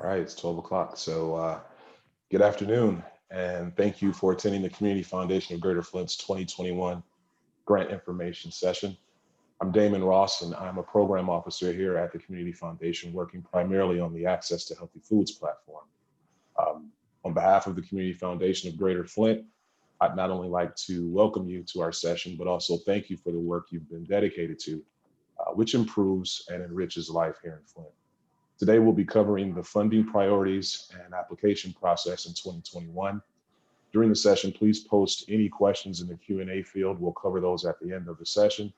right, it's 12 o'clock. Good afternoon, and thank you for attending the Community Foundation of Greater Flint's 2021 Grant Information Session. I'm Damon Ross, and I'm a program officer here at the Community Foundation, working primarily on the Access to Healthy Foods platform. On behalf of the Community Foundation of Greater Flint, I'd not only like to welcome you to our session, but also thank you for the work you've been dedicated to, which improves and enriches life here in Flint. Today, we'll be covering the funding priorities and application process in 2021. During the session, please post any questions in the Q&A field. We'll cover those at the end of the session.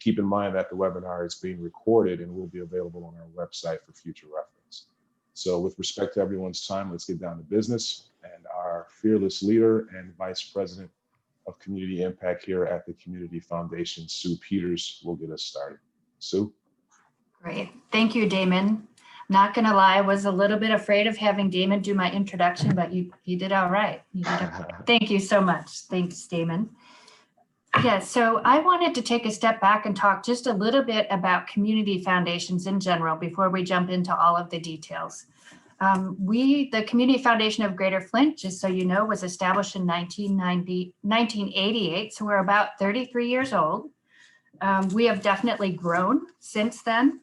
Keep in mind that the webinar is being recorded and will be available on our website for future reference. So with respect to everyone's time, let's get down to business. And our fearless leader and Vice President of Community Impact here at the Community Foundation, Sue Peters, will get us started. Sue? Great. Thank you, Damon. Not going to lie, I was a little bit afraid of having Damon do my introduction, but you did all right. Thank you so much. Thanks, Damon. Yeah, so I wanted to take a step back and talk just a little bit about community foundations in general before we jump into all of the details. The Community Foundation of Greater Flint, just so you know, was established in 1988, so we're about 33 years old. We have definitely grown since then.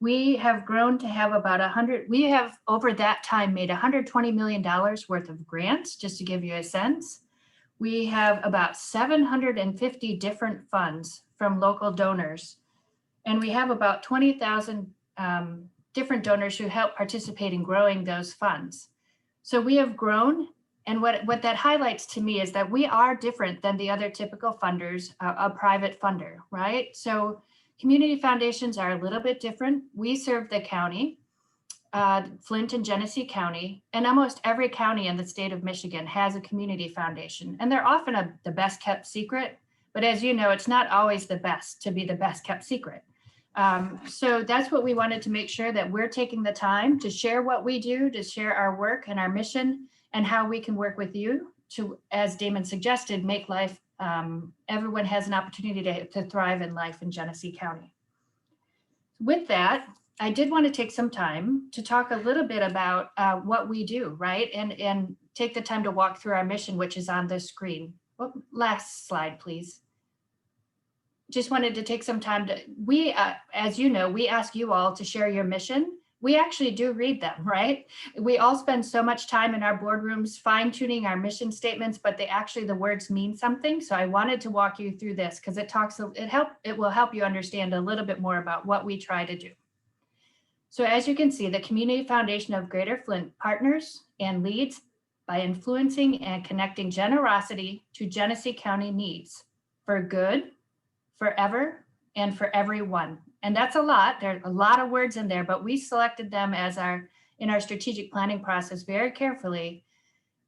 We have grown to have about we have over that time made $120 million worth of grants, just to give you a sense. We have about 750 different funds from local donors, and we have about 20,000 different donors who help participate in growing those funds. So we have grown, and what that highlights to me is that we are different than the other typical funders, a private funder, right? So community foundations are a little bit different. We serve the county, Flint and Genesee County, and almost every county in the state of Michigan has a community foundation. And they're often the best kept secret, but as you know, it's not always the best to be the best kept secret. So that's what we wanted to make sure that we're taking the time to share what we do, to share our work and our mission, and how we can work with you to, as Damon suggested, make life everyone has an opportunity to thrive in life in Genesee County. With that, I did want to take some time to talk a little bit about what we do, right? And take the time to walk through our mission, which is on the screen. Oh, last slide, please. Just wanted to take some time to, as you know, we ask you all to share your mission. We actually do read them, right? We all spend so much time in our boardrooms fine-tuning our mission statements, but the words mean something. So I wanted to walk you through this because it will help you understand a little bit more about what we try to do. So as you can see, the Community Foundation of Greater Flint partners and leads by influencing and connecting generosity to Genesee County needs for good, forever, and for everyone. And that's a lot. There are a lot of words in there, but we selected them in our strategic planning process very carefully.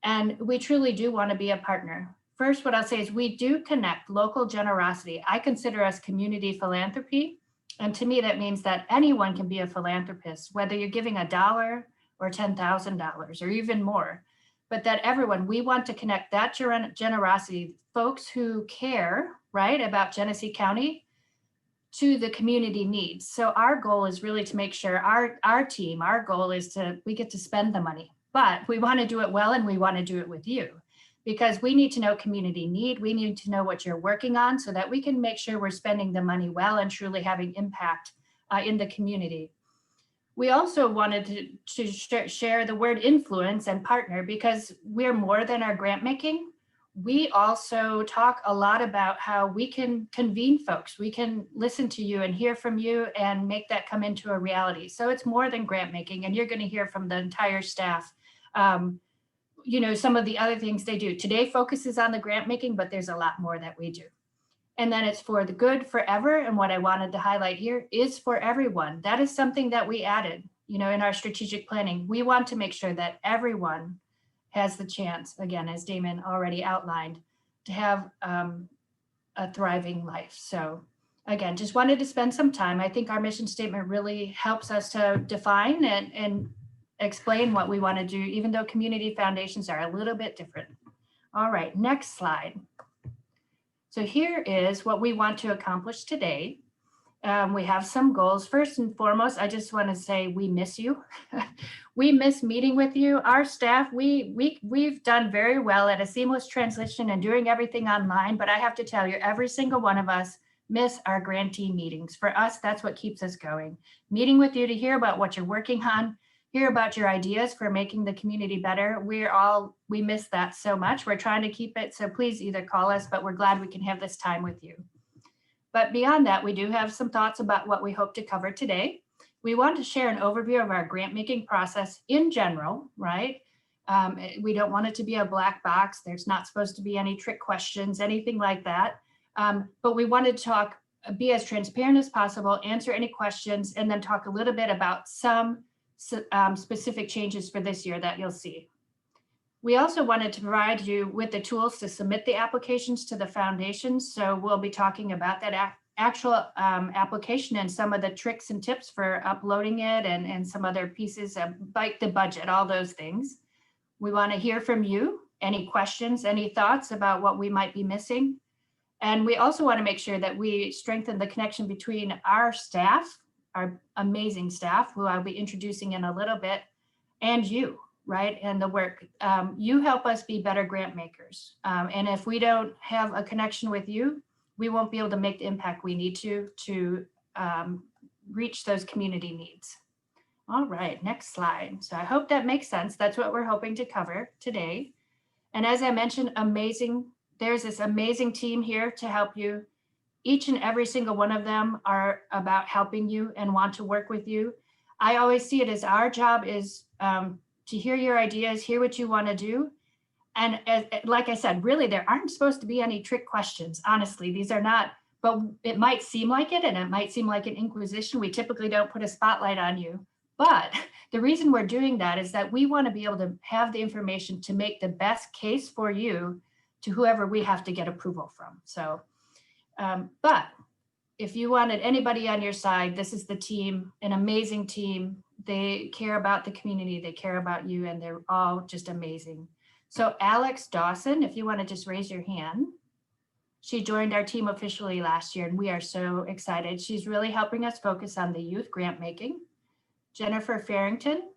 And we truly do want to be a partner. First, what I'll say is we do connect local generosity. I consider us community philanthropy. And to me, that means that anyone can be a philanthropist, whether you're giving $1 or $10,000 or even more, but that we want to connect that generosity, folks who care, right, about Genesee County, to the community needs. So our goal is really to make sure our goal is we get to spend the money, but we want to do it well and we want to do it with you because we need to know community need. We need to know what you're working on so that we can make sure we're spending the money well and truly having impact in the community. We also wanted to share the word influence and partner because we're more than our grant making. We also talk a lot about how we can convene folks. We can listen to you and hear from you and make that come into a reality. So it's more than grant making, and you're going to hear from the entire staff. Some of the other things they do. Today focuses on the grant making, but there's a lot more that we do. And then it's for the good forever. And what I wanted to highlight here is for everyone. That is something that we added, in our strategic planning. We want to make sure that everyone has the chance, again, as Damon already outlined, to have a thriving life. So again, just wanted to spend some time. I think our mission statement really helps us to define and explain what we want to do, even though community foundations are a little bit different. All right, next slide. So here is what we want to accomplish today. We have some goals. First and foremost, I just want to say we miss you. We miss meeting with you. Our staff, we've done very well at a seamless transition and doing everything online, but I have to tell you, every single one of us miss our grantee meetings. For us, that's what keeps us going. Meeting with you to hear about what you're working on, hear about your ideas for making the community better. We miss that so much. We're trying to keep it, so please either call us, but we're glad we can have this time with you. But beyond that, we do have some thoughts about what we hope to cover today. We want to share an overview of our grant making process in general, right? We don't want it to be a black box. There's not supposed to be any trick questions, anything like that. But we wanted to talk, be as transparent as possible, answer any questions, and then talk a little bit about some specific changes for this year that you'll see. We also wanted to provide you with the tools to submit the applications to the foundation. So we'll be talking about that actual application and some of the tricks and tips for uploading it and some other pieces of like the budget, all those things. We want to hear from you, any questions, any thoughts about what we might be missing. And we also want to make sure that we strengthen the connection between our staff, our amazing staff, who I'll be introducing in a little bit, and you. Right? And the work. You help us be better grant makers. And if we don't have a connection with you, we won't be able to make the impact we need to reach those community needs. All right, next slide. So I hope that makes sense. That's what we're hoping to cover today. And as I mentioned, there's this amazing team here to help you. Each and every single one of them are about helping you and want to work with you. I always see it as our job is to hear your ideas, hear what you want to do. And like I said, really, there aren't supposed to be any trick questions. Honestly, these are not, but it might seem like it, and it might seem like an inquisition. We typically don't put a spotlight on you. But the reason we're doing that is that we want to be able to have the information to make the best case for you to whoever we have to get approval from. So, but if you wanted anybody on your side, this is the team, an amazing team. They care about the community, they care about you, and they're all just amazing. So Alex Dawson, if you want to just raise your hand. She joined our team officially last year, and we are so excited. She's really helping us focus on the youth grant making. Jennifer Farrington,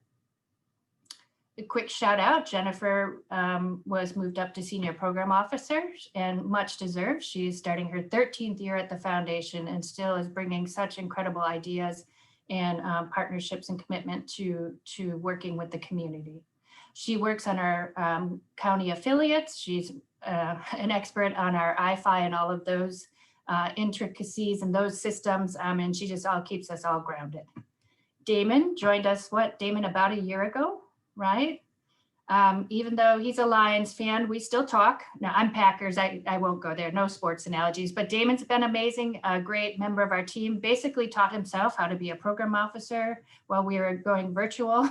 a quick shout out. Jennifer was moved up to senior program officer, and much deserved. She's starting her 13th year at the foundation and still is bringing such incredible ideas and partnerships and commitment to working with the community. She works on our county affiliates. She's an expert on our IFI and all of those intricacies and those systems, and she just all keeps us all grounded. Damon joined us, Damon, about a year ago, right? Even though he's a Lions fan, we still talk. Now I'm Packers, I won't go there, no sports analogies, but Damon's been amazing, a great member of our team, basically taught himself how to be a program officer while we were going virtual.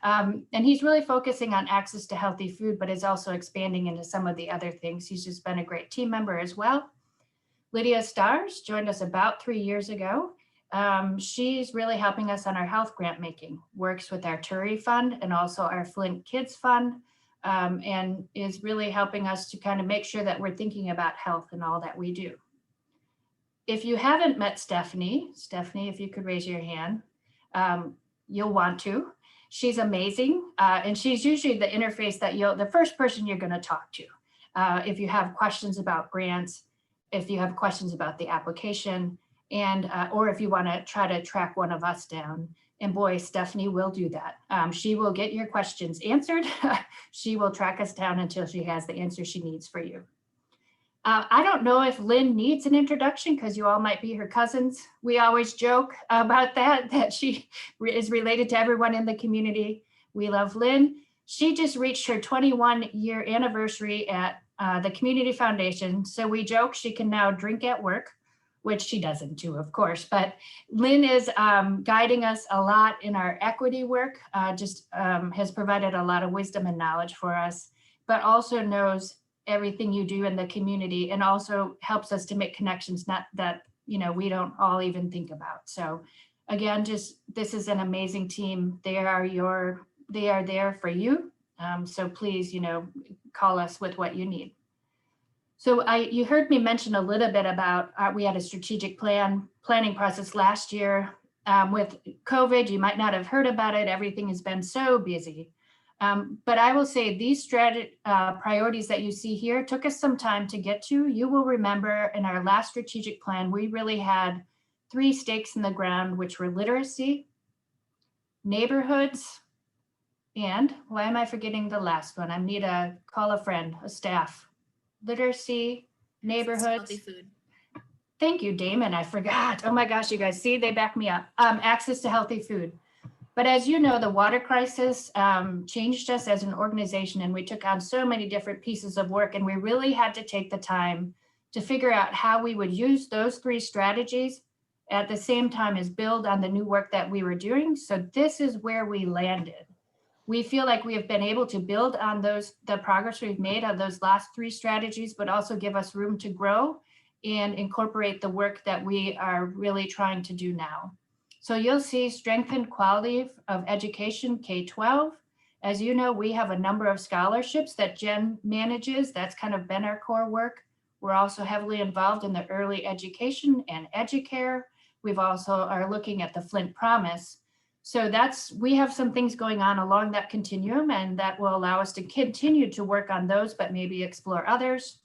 And he's really focusing on access to healthy food, but is also expanding into some of the other things. He's just been a great team member as well. Lydia Stars joined us about 3 years ago. She's really helping us on our health grant making, works with our Turi Fund and also our Flint Kids Fund, and is really helping us to kind of make sure that we're thinking about health and all that we do. If you haven't met Stephanie, if you could raise your hand, you'll want to. She's amazing, and she's usually the interface that the first person you're going to talk to. If you have questions about grants, if you have questions about the application, and or if you want to try to track one of us down. And boy, Stephanie will do that. She will get your questions answered. She will track us down until she has the answer she needs for you. I don't know if Lynn needs an introduction because you all might be her cousins. We always joke about that she is related to everyone in the community. We love Lynn. She just reached her 21-year anniversary at the Community Foundation. So we joke she can now drink at work, which she doesn't do, of course, but Lynn is guiding us a lot in our equity work, has provided a lot of wisdom and knowledge for us, but also knows everything you do in the community and also helps us to make connections that we don't all even think about. So again, this is an amazing team. They are there for you. So please, call us with what you need. So you heard me mention a little bit about, we had a strategic planning process last year. With COVID, you might not have heard about it. Everything has been so busy. But I will say these priorities that you see here took us some time to get to. You will remember in our last strategic plan, we really had 3 stakes in the ground, which were literacy, neighborhoods, and why am I forgetting the last one? I need to call a friend, a staff. Literacy, neighborhoods. Healthy food. Thank you, Damon. I forgot. Oh my gosh, you guys, see, they back me up. Access to healthy food. But as you know, the water crisis changed us as an organization, and we took on so many different pieces of work, and we really had to take the time to figure out how we would use those 3 strategies at the same time as build on the new work that we were doing. So this is where we landed. We feel like we have been able to build on the progress we've made on those last 3 strategies, but also give us room to grow and incorporate the work that we are really trying to do now. So you'll see strengthened quality of education K-12. As you know, we have a number of scholarships that Jen manages. That's kind of been our core work. We're also heavily involved in the early education and educare. We've also are looking at the Flint Promise. So we have some things going on along that continuum, and that will allow us to continue to work on those, but maybe explore others.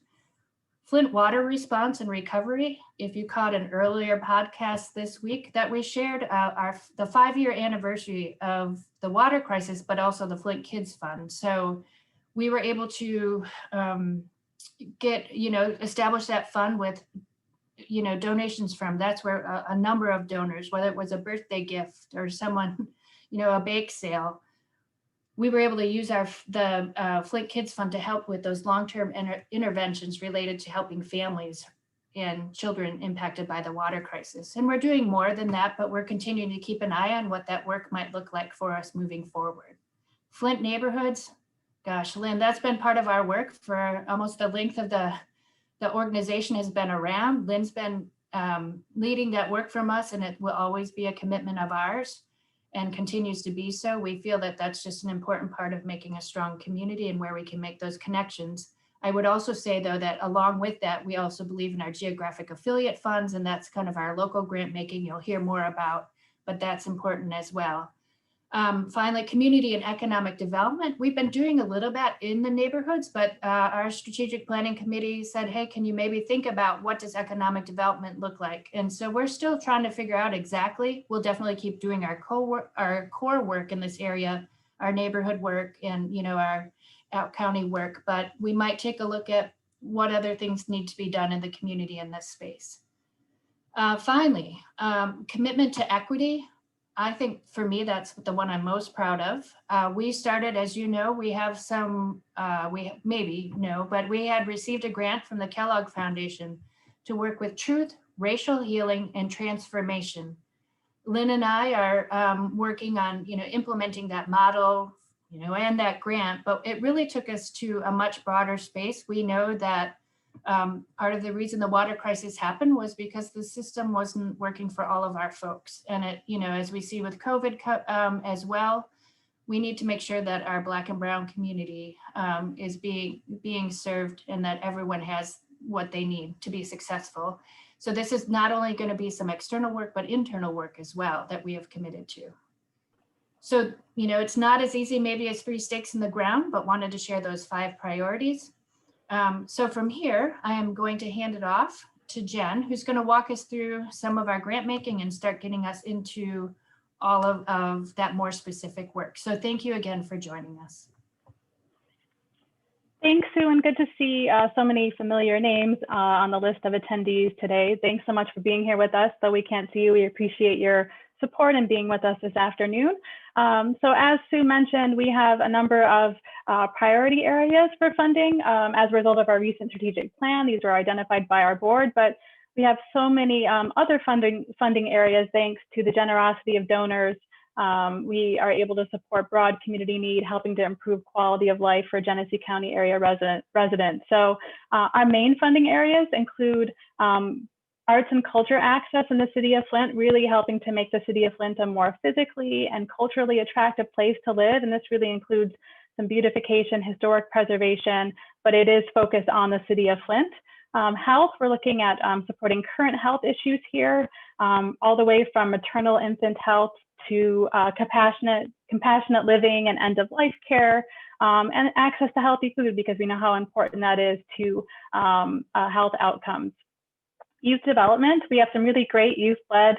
Flint water response and recovery. If you caught an earlier podcast this week that we shared, the 5-year anniversary of the water crisis, but also the Flint Kids Fund. So we were able to establish that fund with donations from, that's where a number of donors, whether it was a birthday gift or someone, a bake sale, we were able to use the Flint Kids Fund to help with those long-term interventions related to helping families and children impacted by the water crisis. And we're doing more than that, but we're continuing to keep an eye on what that work might look like for us moving forward. Flint neighborhoods, gosh, Lynn, that's been part of our work for almost the length of the organization has been around. Lynn's been leading that work from us, and it will always be a commitment of ours and continues to be so. We feel that that's just an important part of making a strong community and where we can make those connections. I would also say, though, that along with that, we also believe in our geographic affiliate funds, and that's kind of our local grant making you'll hear more about, but that's important as well. Finally, community and economic development. We've been doing a little bit in the neighborhoods, but our strategic planning committee said, hey, can you maybe think about what does economic development look like? And so we're still trying to figure out exactly. We'll definitely keep doing our core work in this area, our neighborhood work and our out county work, but we might take a look at what other things need to be done in the community in this space. Finally, commitment to equity. I think for me, that's the one I'm most proud of. We started, as you know, we have some, we maybe know, but we had received a grant from the Kellogg Foundation to work with truth, racial healing, and transformation. Lynn and I are working on, implementing that model, and that grant, but it really took us to a much broader space. We know that part of the reason the water crisis happened was because the system wasn't working for all of our folks. And it, as we see with COVID as well, we need to make sure that our Black and Brown community is being served and that everyone has what they need to be successful. So this is not only going to be some external work, but internal work as well that we have committed to. So, it's not as easy maybe as 3 stakes in the ground, but wanted to share those 5 priorities. So from here, I am going to hand it off to Jen, who's going to walk us through some of our grant making and start getting us into all of that more specific work. So thank you again for joining us. Thanks, Sue, and good to see so many familiar names on the list of attendees today. Thanks so much for being here with us. Though we can't see you, we appreciate your support and being with us this afternoon. So as Sue mentioned, we have a number of priority areas for funding as a result of our recent strategic plan. These were identified by our board, but we have so many other funding areas thanks to the generosity of donors. We are able to support broad community need, helping to improve quality of life for Genesee County area residents. So our main funding areas include arts and culture access in the city of Flint, really helping to make the city of Flint a more physically and culturally attractive place to live. And this really includes some beautification, historic preservation, but it is focused on the city of Flint. Health, we're looking at supporting current health issues here, all the way from maternal infant health to compassionate living and end-of-life care, and access to healthy food, because we know how important that is to health outcomes. Youth development, we have some really great youth-led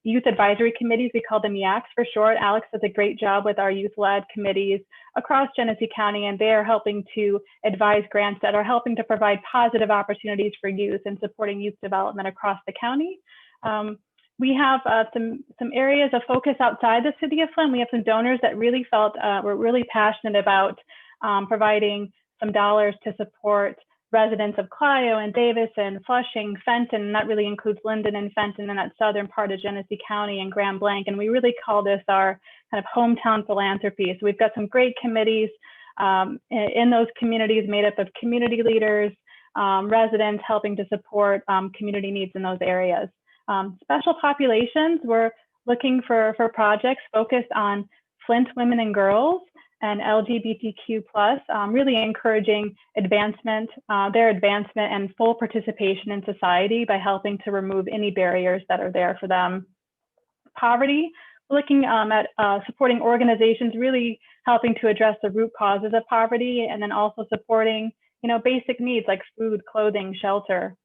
youth advisory committees. We call them YACs for short. Alex does a great job with our youth-led committees across Genesee County, and they are helping to advise grants that are helping to provide positive opportunities for youth and supporting youth development across the county. We have some areas of focus outside the city of Flint. We have some donors that really felt were really passionate about providing some dollars to support residents of Clio and Davis and Flushing, Fenton, and that really includes Linden and Fenton and that southern part of Genesee County and Grand Blanc. And we really call this our kind of hometown philanthropy. So we've got some great committees in those communities made up of community leaders, residents helping to support community needs in those areas. Special populations, we're looking for projects focused on Flint women and girls and LGBTQ+, really encouraging advancement, their advancement and full participation in society by helping to remove any barriers that are there for them. Poverty, looking at supporting organizations really helping to address the root causes of poverty, and then also supporting, basic needs like food, clothing, shelter.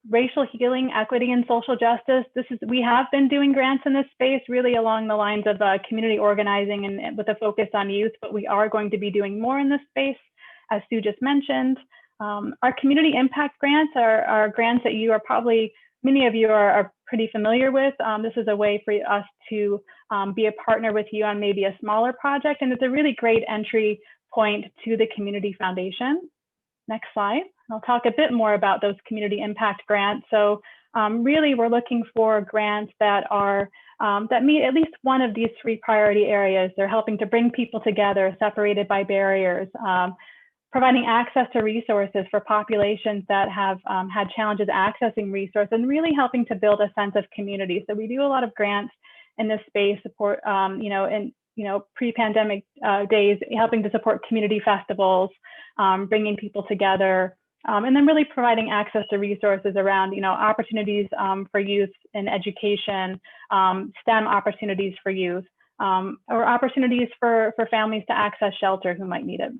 Racial healing, equity, and social justice. We have been doing grants in this space really along the lines of community organizing and with a focus on youth, but we are going to be doing more in this space, as Sue just mentioned. Our community impact grants are grants that you are probably, many of you are pretty familiar with. This is a way for us to be a partner with you on maybe a smaller project, and it's a really great entry point to the Community Foundation. Next slide. I'll talk a bit more about those community impact grants. So really, we're looking for grants that are that meet at least one of these three priority areas. They're helping to bring people together, separated by barriers, providing access to resources for populations that have had challenges accessing resources, and really helping to build a sense of community. So we do a lot of grants in this space, support, pre-pandemic days, helping to support community festivals, bringing people together, and then really providing access to resources around, opportunities for youth in education, STEM opportunities for youth, or opportunities for families to access shelter who might need it.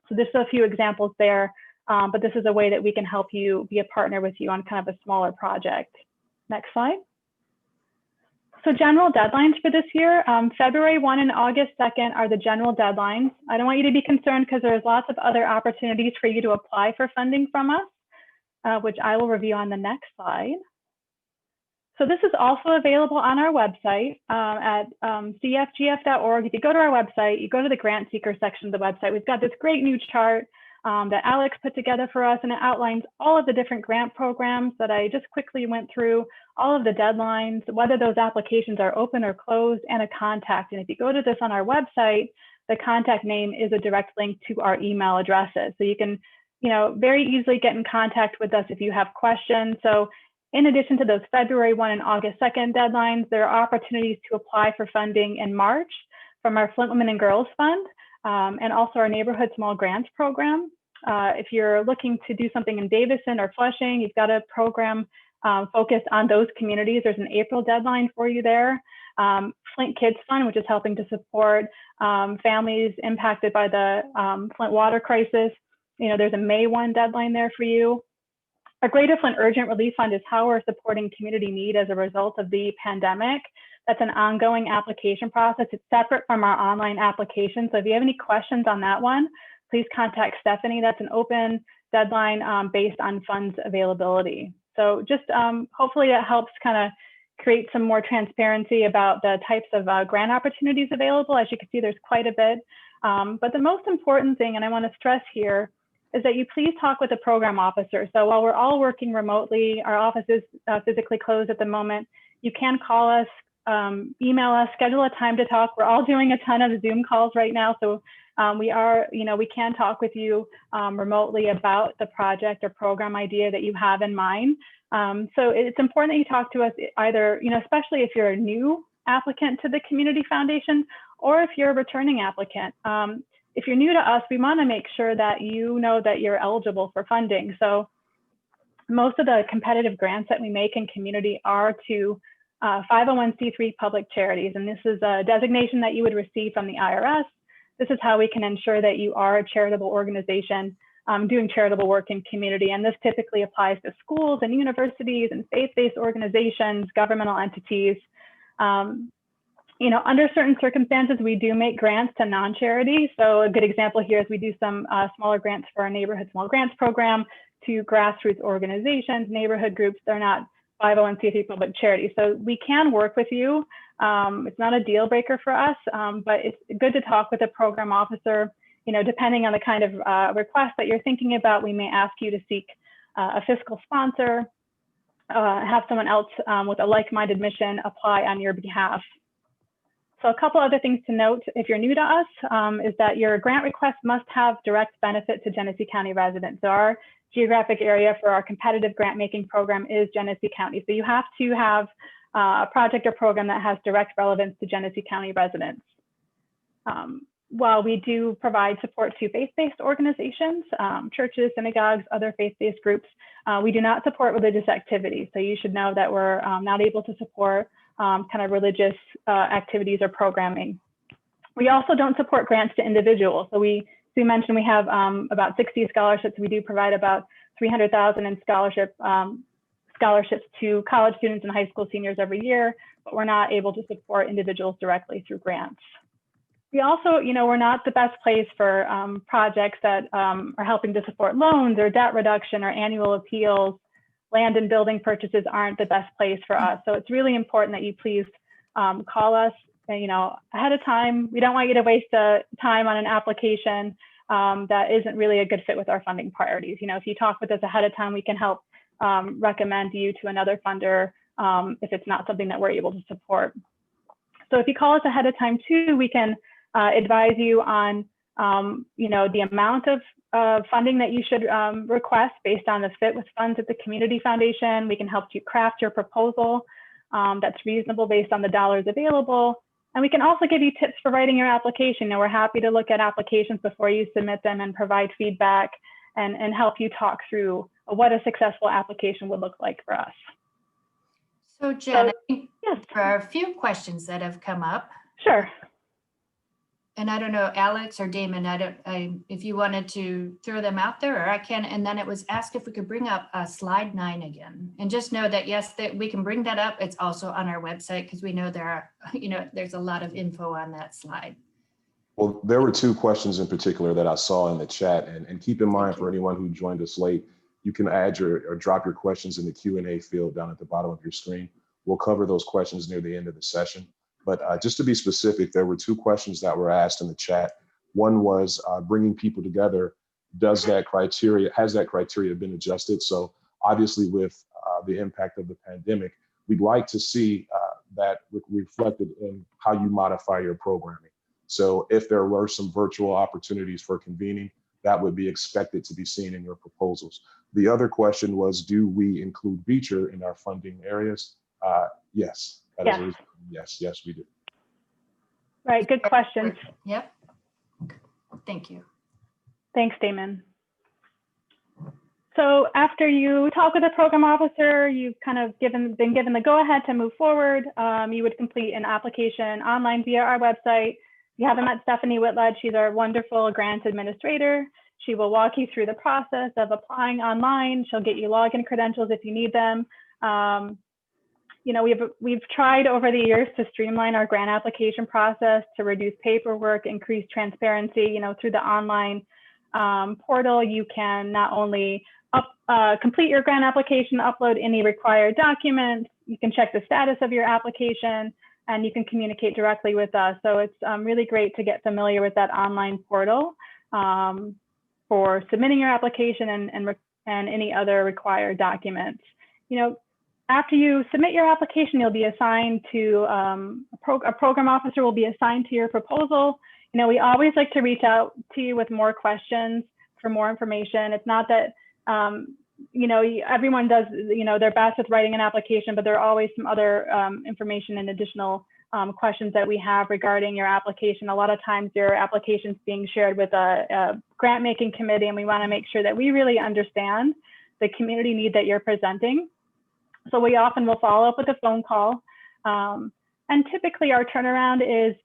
So this is a few examples there, but this is a way that we can help you, be a partner with you on kind of a smaller project. Next slide. So general deadlines for this year, February 1 and August 2nd are the general deadlines. I don't want you to be concerned because there's lots of other opportunities for you to apply for funding from us, which I will review on the next slide. So this is also available on our website at cfgf.org. If you go to our website, you go to the grant seeker section of the website, we've got this great new chart that Alex put together for us, and it outlines all of the different grant programs that I just quickly went through, all of the deadlines, whether those applications are open or closed, and a contact. And if you go to this on our website, the contact name is a direct link to our email addresses. So you can, very easily get in contact with us if you have questions. So in addition to those February 1 and August 2nd deadlines, there are opportunities to apply for funding in March from our Flint Women and Girls Fund, and also our Neighborhood Small Grants Program. If you're looking to do something in Davison or Flushing, you've got a program focused on those communities. There's an April deadline for you there. Flint Kids Fund, which is helping to support families impacted by the Flint water crisis. There's a May 1 deadline there for you. Our Greater Flint Urgent Relief Fund is how we're supporting community need as a result of the pandemic. That's an ongoing application process. It's separate from our online application. So if you have any questions on that one, please contact Stephanie. That's an open deadline based on funds availability. So just hopefully that helps kind of create some more transparency about the types of grant opportunities available. As you can see, there's quite a bit. But the most important thing, and I want to stress here, is that you please talk with a program officer. So while we're all working remotely, our office is physically closed at the moment, you can call us, email us, schedule a time to talk. We're all doing a ton of Zoom calls right now. So we can talk with you remotely about the project or program idea that you have in mind. So it's important that you talk to us either, especially if you're a new applicant to the Community Foundation, or if you're a returning applicant. If you're new to us, we want to make sure that you know that you're eligible for funding. So most of the competitive grants that we make in community are to 501c3 public charities. And this is a designation that you would receive from the IRS. This is how we can ensure that you are a charitable organization doing charitable work in community. And this typically applies to schools and universities and faith-based organizations, governmental entities. Under certain circumstances, we do make grants to non-charity. So a good example here is we do some smaller grants for our neighborhood small grants program to grassroots organizations, neighborhood groups. They're not 501c3 public charities. So we can work with you. It's not a deal breaker for us, but it's good to talk with a program officer. Depending on the kind of request that you're thinking about, we may ask you to seek a fiscal sponsor, have someone else with a like-minded mission apply on your behalf. So a couple other things to note if you're new to us is that your grant request must have direct benefit to Genesee County residents. So our geographic area for our competitive grant making program is Genesee County. So you have to have a project or program that has direct relevance to Genesee County residents. While we do provide support to faith-based organizations, churches, synagogues, other faith-based groups, we do not support religious activities. So you should know that we're not able to support kind of religious activities or programming. We also don't support grants to individuals. So we mentioned we have about 60 scholarships. We do provide about $300,000 in scholarships to college students and high school seniors every year, but we're not able to support individuals directly through grants. We also, we're not the best place for projects that are helping to support loans or debt reduction or annual appeals. Land and building purchases aren't the best place for us. So it's really important that you please call us, ahead of time. We don't want you to waste time on an application that isn't really a good fit with our funding priorities. If you talk with us ahead of time, we can help recommend you to another funder if it's not something that we're able to support. So if you call us ahead of time too, we can advise you on, the amount of funding that you should request based on the fit with funds at the Community Foundation. We can help you craft your proposal that's reasonable based on the dollars available. And we can also give you tips for writing your application. And we're happy to look at applications before you submit them and provide feedback and help you talk through what a successful application would look like for us. So Jen, yes, there are a few questions that have come up. Sure. And I don't know, Alex or Damon, if you wanted to throw them out there, or I can. And then it was asked if we could bring up slide 9 again. And just know that, yes, that we can bring that up. It's also on our website because we know there are, there's a lot of info on that slide. Well, there were 2 questions in particular that I saw in the chat. And keep in mind, for anyone who joined us late, you can add or drop your questions in the Q&A field down at the bottom of your screen. We'll cover those questions near the end of the session. But just to be specific, there were 2 questions that were asked in the chat. One was bringing people together. Has that criteria been adjusted? So obviously with the impact of the pandemic, we'd like to see that reflected in how you modify your programming. So if there were some virtual opportunities for convening, that would be expected to be seen in your proposals. The other question was, do we include Beecher in our funding areas? Yes. Yes, we do. Right, good questions. Yep. Thank you. Thanks, Damon. So after you talk with a program officer, you've kind of been given the go-ahead to move forward. You would complete an application online via our website. If you haven't met Stephanie Whitledge, she's our wonderful grant administrator. She will walk you through the process of applying online. She'll get you login credentials if you need them. We've tried over the years to streamline our grant application process to reduce paperwork, increase transparency. Through the online portal, you can not only complete your grant application, upload any required documents, you can check the status of your application, and you can communicate directly with us. So it's really great to get familiar with that online portal for submitting your application and any other required documents. After you submit your application, you'll be assigned to a program officer will be assigned to your proposal. We always like to reach out to you with more questions for more information. It's not that, everyone does, their best with writing an application, but there are always some other information and additional questions that we have regarding your application. A lot of times your application is being shared with a grant making committee, and we want to make sure that we really understand the community need that you're presenting. So we often will follow up with a phone call. And typically our turnaround is,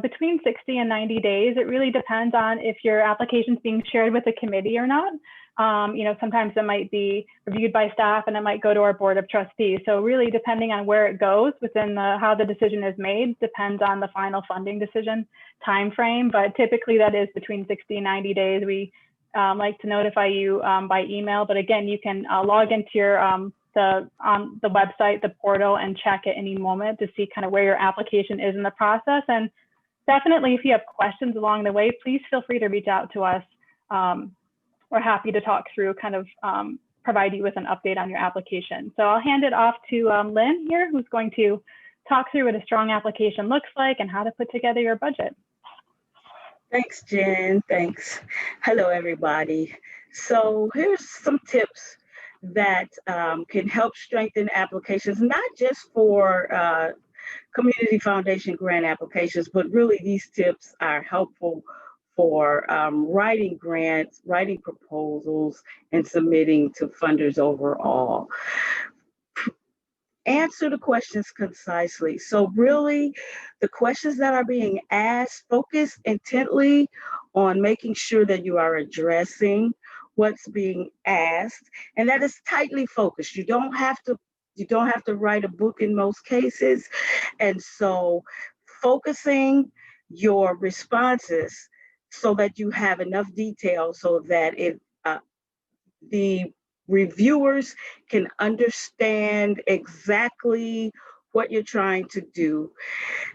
between 60 and 90 days. It really depends on if your application is being shared with a committee or not. Sometimes it might be reviewed by staff and it might go to our board of trustees. So really depending on where it goes within how the decision is made depends on the final funding decision timeframe. But typically that is between 60 and 90 days. We like to notify you by email, but again, you can log into your on the website, the portal, and check at any moment to see kind of where your application is in the process. And definitely, if you have questions along the way, please feel free to reach out to us. We're happy to talk through, kind of provide you with an update on your application. So I'll hand it off to Lynn here, who's going to talk through what a strong application looks like and how to put together your budget. Thanks, Jen. Thanks. Hello, everybody. So here's some tips that can help strengthen applications, not just for Community Foundation grant applications, but really these tips are helpful for writing grants, writing proposals, and submitting to funders overall. Answer the questions concisely. So really, the questions that are being asked, focus intently on making sure that you are addressing what's being asked, and that is tightly focused. You don't have to write a book in most cases. And so focusing your responses so that you have enough detail so that the reviewers can understand exactly what you're trying to do.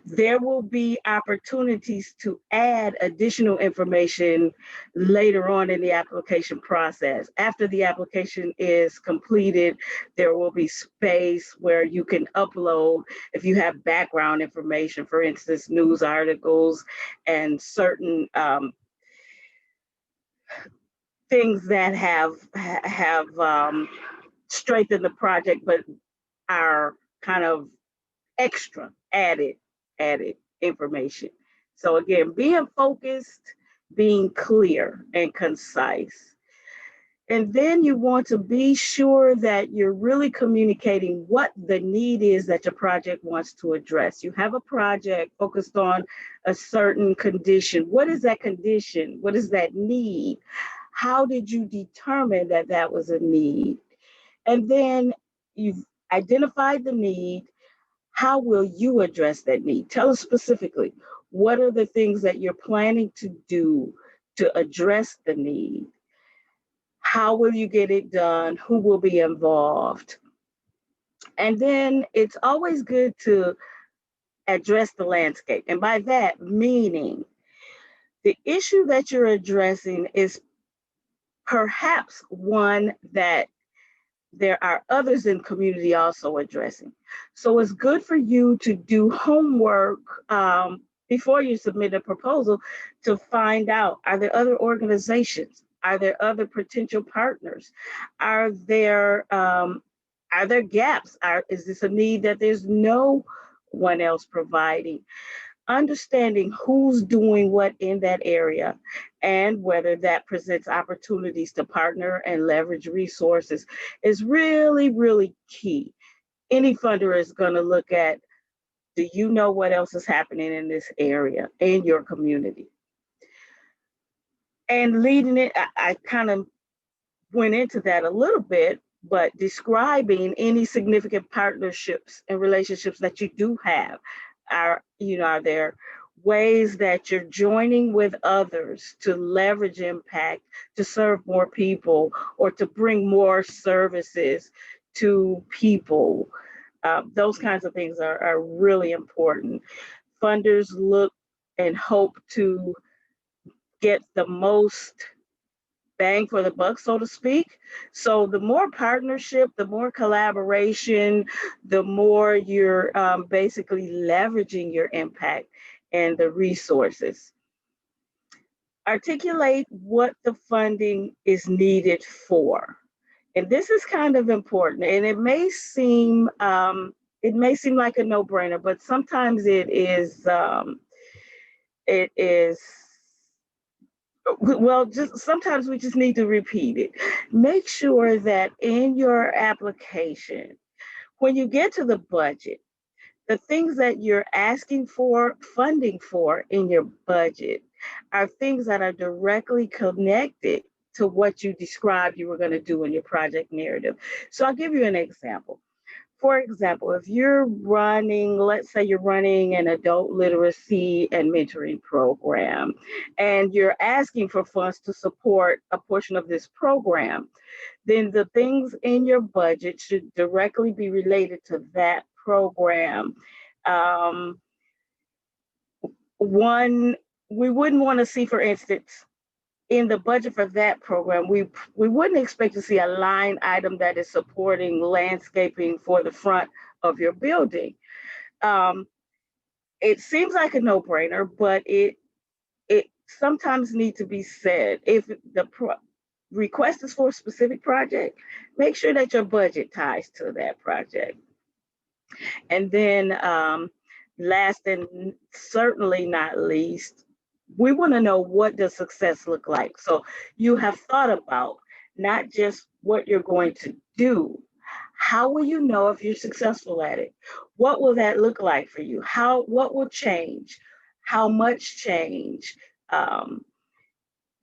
There will be opportunities to add additional information later on in the application process. After the application is completed, there will be space where you can upload, if you have background information, for instance, news articles and certain things that have strengthened the project, but are kind of extra added information. So again, being focused, being clear and concise. And then you want to be sure that you're really communicating what the need is that your project wants to address. You have a project focused on a certain condition. What is that condition? What is that need? How did you determine that that was a need? And then you've identified the need. How will you address that need? Tell us specifically, what are the things that you're planning to do to address the need? How will you get it done? Who will be involved? And then it's always good to address the landscape. And by that, meaning the issue that you're addressing is perhaps one that there are others in community also addressing. So it's good for you to do homework before you submit a proposal to find out, are there other organizations? Are there other potential partners? Are there gaps? Is this a need that there's no one else providing? Understanding who's doing what in that area and whether that presents opportunities to partner and leverage resources is really, really key. Any funder is going to look at, do you know what else is happening in this area, in your community? And leading it, I kind of went into that a little bit, but describing any significant partnerships and relationships that you do have. Are there ways that you're joining with others to leverage impact, to serve more people, or to bring more services to people? Those kinds of things are really important. Funders look and hope to get the most bang for the buck, so to speak. So the more partnership, the more collaboration, the more you're basically leveraging your impact and the resources. Articulate what the funding is needed for. And this is kind of important. And it may seem it may seem like a no-brainer, but sometimes it is, well, just sometimes we just need to repeat it. Make sure that in your application, when you get to the budget, the things that you're asking for funding for in your budget are things that are directly connected to what you described you were going to do in your project narrative. So I'll give you an example. For example, if you're running, let's say you're running an adult literacy and mentoring program, and you're asking for funds to support a portion of this program, then the things in your budget should directly be related to that program. One, we wouldn't want to see, for instance, in the budget for that program, we wouldn't expect to see a line item that is supporting landscaping for the front of your building. It seems like a no-brainer, but it sometimes needs to be said. If the request is for a specific project, make sure that your budget ties to that project. And then last and certainly not least, we want to know, what does success look like? So you have thought about not just what you're going to do. How will you know if you're successful at it? What will that look like for you? What will change? How much change?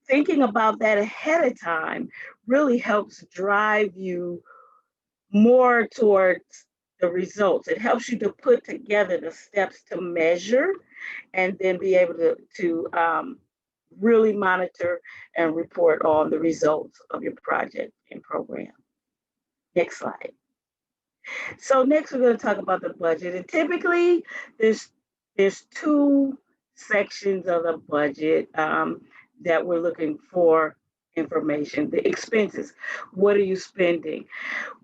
Thinking about that ahead of time really helps drive you more towards the results. It helps you to put together the steps to measure and then be able to really monitor and report on the results of your project and program. Next slide. So next we're going to talk about the budget. And typically there's two sections of the budget that we're looking for information. The expenses. What are you spending?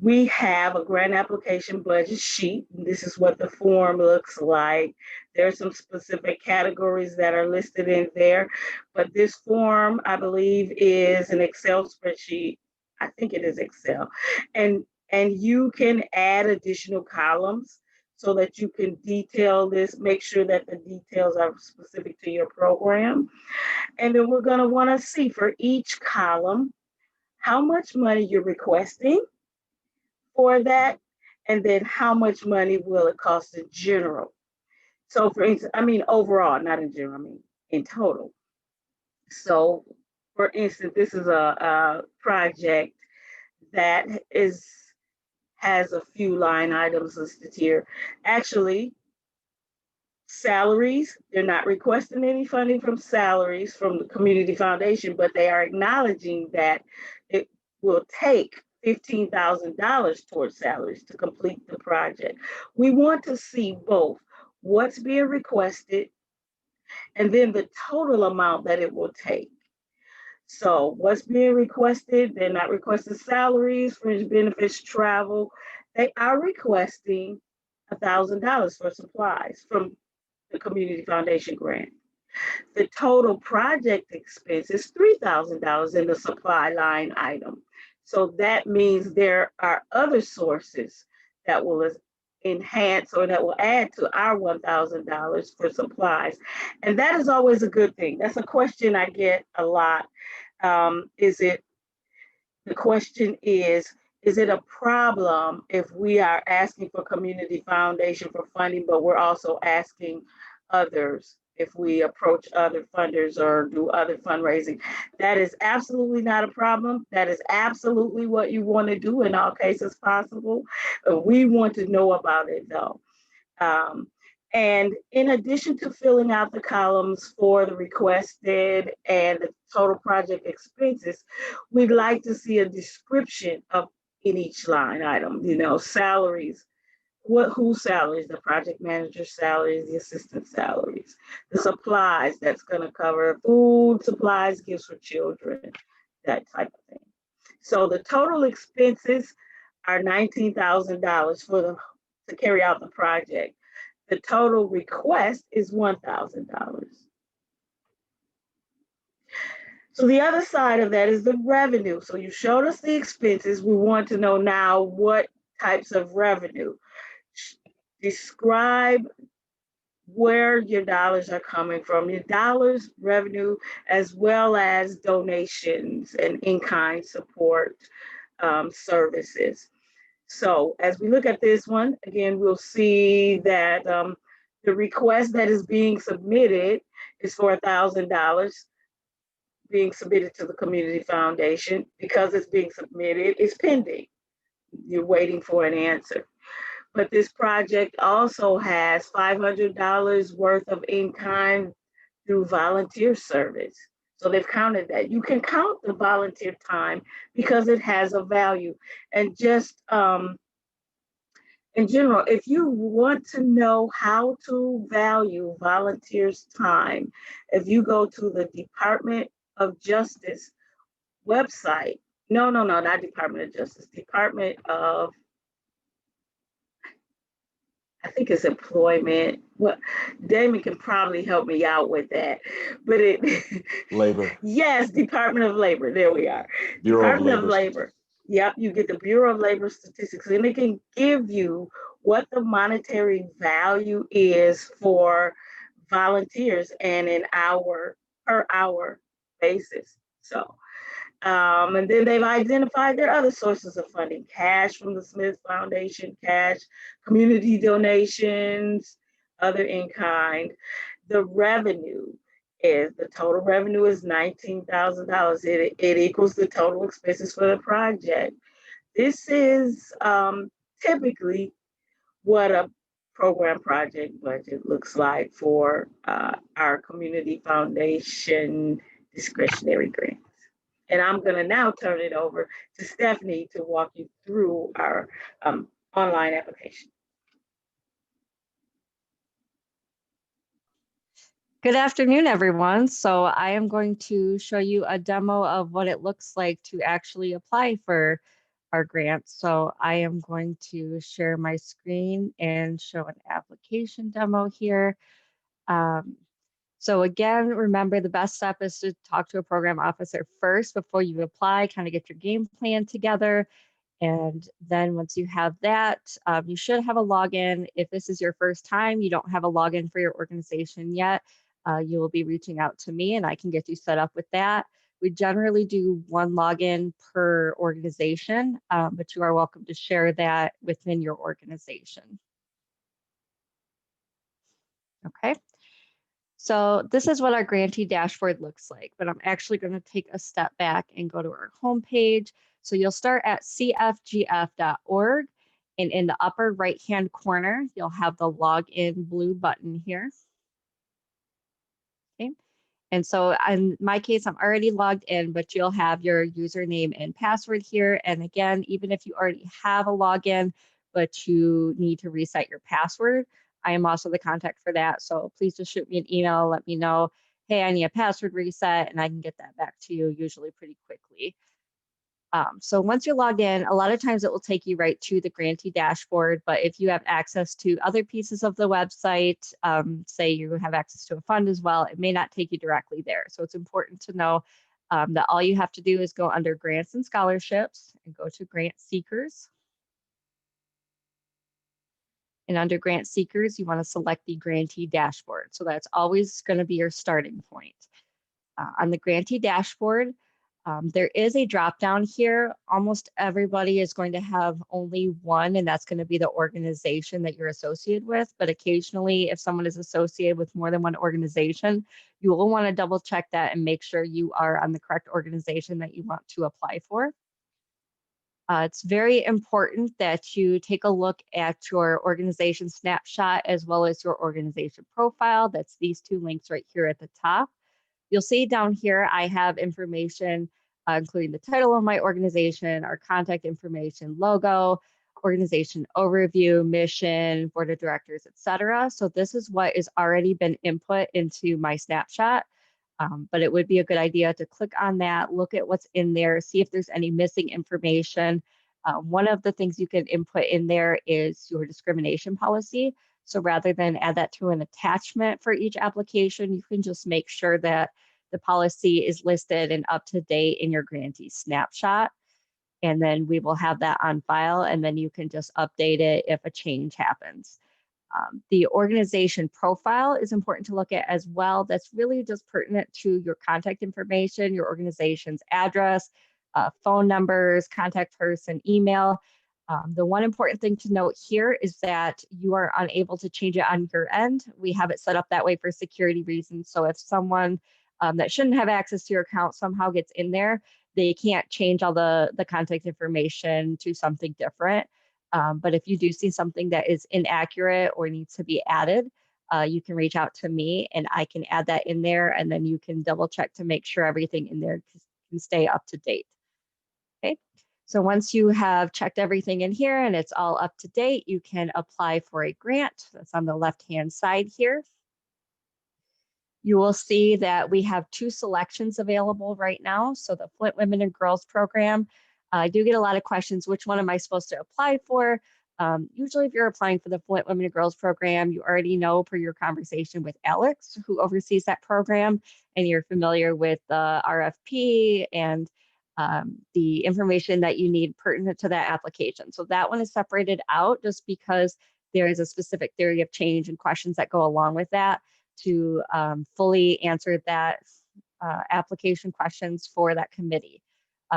We have a grant application budget sheet. This is what the form looks like. There are some specific categories that are listed in there, but this form, I believe, is an Excel spreadsheet. I think it is Excel. And you can add additional columns so that you can detail this, make sure that the details are specific to your program. And then we're going to want to see for each column how much money you're requesting for that, and then how much money will it cost in general. So for instance, I mean overall, not in general, I mean in total. So for instance, this is a project that has a few line items listed here. Actually, salaries, they're not requesting any funding from salaries from the Community Foundation, but they are acknowledging that it will take $15,000 towards salaries to complete the project. We want to see both what's being requested and then the total amount that it will take. So what's being requested, they're not requesting salaries, fringe benefits, travel. They are requesting $1,000 for supplies from the Community Foundation grant. The total project expense is $3,000 in the supply line item. So that means there are other sources that will enhance or that will add to our $1,000 for supplies. And that is always a good thing. That's a question I get a lot. The question is it a problem if we are asking for Community Foundation for funding, but we're also asking others if we approach other funders or do other fundraising? That is absolutely not a problem. That is absolutely what you want to do in all cases possible. We want to know about it though. And in addition to filling out the columns for the requested and the total project expenses, we'd like to see a description of in each line item, salaries. Whose salaries? The project manager's salaries, the assistant salaries, the supplies that's going to cover food, supplies, gifts for children, that type of thing. So the total expenses are $19,000 to carry out the project. The total request is $1,000. So the other side of that is the revenue. So you showed us the expenses. We want to know now what types of revenue. describe where your dollars are coming from, your dollars, revenue, as well as donations and in-kind support services. So as we look at this one, again, we'll see that the request that is being submitted is for $1,000 being submitted to the Community Foundation. Because it's being submitted, it's pending. You're waiting for an answer. But this project also has $500 worth of in-kind through volunteer service. So they've counted that. You can count the volunteer time because it has a value. And just in general, if you want to know how to value volunteers' time, if you go to the Department of Justice website, no, not Department of Justice, Department of, I think it's employment. Well, Damon can probably help me out with that. But Labor. Yes, Department of Labor. There we are. Bureau Department of Labor. Yep, you get the Bureau of Labor Statistics, and it can give you what the monetary value is for volunteers and an hour per hour basis. So and then they've identified their other sources of funding: cash from the Smith Foundation, cash, community donations, other in kind. The revenue is, the total revenue is $19,000. It equals the total expenses for the project. This is typically what a program project budget looks like for our community foundation discretionary grants. And I'm going to now turn it over to Stephanie to walk you through our online application. Good afternoon, everyone. So I am going to show you a demo of what it looks like to actually apply for our grant. So I am going to share my screen and show an application demo here. So again, remember the best step is to talk to a program officer first before you apply, kind of get your game plan together. And then once you have that, you should have a login. If this is your first time, you don't have a login for your organization yet, you will be reaching out to me and I can get you set up with that. We generally do one login per organization, but you are welcome to share that within your organization. Okay. So this is what our grantee dashboard looks like, but I'm actually going to take a step back and go to our homepage. So you'll start at cfgf.org, and in the upper right-hand corner, you'll have the login blue button here. Okay. And so in my case, I'm already logged in, but you'll have your username and password here. And again, even if you already have a login, but you need to reset your password, I am also the contact for that. So please just shoot me an email, let me know, hey, I need a password reset, and I can get that back to you usually pretty quickly. So once you're logged in, a lot of times it will take you right to the grantee dashboard, but if you have access to other pieces of the website, say you have access to a fund as well, it may not take you directly there. So it's important to know that all you have to do is go under grants and scholarships and go to grant seekers. And under grant seekers, you want to select the grantee dashboard. So that's always going to be your starting point. On the grantee dashboard, there is a drop down here. Almost everybody is going to have only one, and that's going to be the organization that you're associated with. But occasionally, if someone is associated with more than one organization, you will want to double check that and make sure you are on the correct organization that you want to apply for. It's very important that you take a look at your organization snapshot as well as your organization profile. That's these two links right here at the top. You'll see down here, I have information, including the title of my organization, our contact information, logo, organization overview, mission, board of directors, etc. So this is what has already been input into my snapshot. But it would be a good idea to click on that, look at what's in there, see if there's any missing information. One of the things you can input in there is your discrimination policy. So rather than add that to an attachment for each application, you can just make sure that the policy is listed and up to date in your grantee snapshot. And then we will have that on file, and then you can just update it if a change happens. The organization profile is important to look at as well. That's really just pertinent to your contact information, your organization's address, phone numbers, contact person, email. The one important thing to note here is that you are unable to change it on your end. We have it set up that way for security reasons. So if someone that shouldn't have access to your account somehow gets in there, they can't change all the contact information to something different. But if you do see something that is inaccurate or needs to be added, you can reach out to me and I can add that in there, and then you can double check to make sure everything in there can stay up to date. Okay, so once you have checked everything in here and it's all up to date, you can apply for a grant. That's on the left-hand side here. You will see that we have 2 selections available right now. So the Flint Women and Girls Program, I do get a lot of questions, which one am I supposed to apply for? Usually if you're applying for the Flint Women and Girls Program, you already know per your conversation with Alex, who oversees that program, and you're familiar with the RFP and the information that you need pertinent to that application. So that one is separated out just because there is a specific theory of change and questions that go along with that to fully answer that application questions for that committee.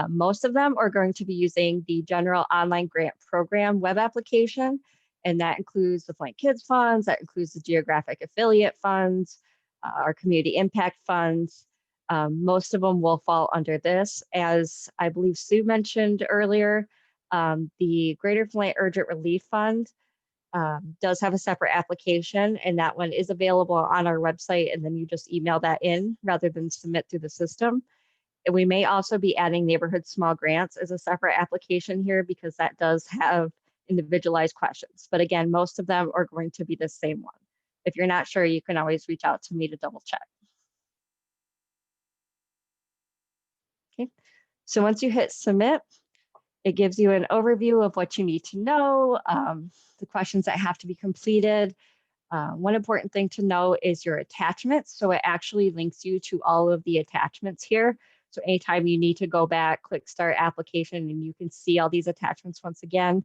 Most of them are going to be using the General Online Grant Program web application, and that includes the Flint Kids Funds, that includes the Geographic Affiliate Funds, our Community Impact Funds. Most of them will fall under this. As I believe Sue mentioned earlier, the Greater Flint Urgent Relief Fund does have a separate application, and that one is available on our website, and then you just email that in rather than submit through the system. And we may also be adding Neighborhood Small Grants as a separate application here because that does have individualized questions. But again, most of them are going to be the same one. If you're not sure, you can always reach out to me to double check. Okay, so once you hit submit, it gives you an overview of what you need to know, the questions that have to be completed. One important thing to know is your attachments. So it actually links you to all of the attachments here. So anytime you need to go back, click start application, and you can see all these attachments once again.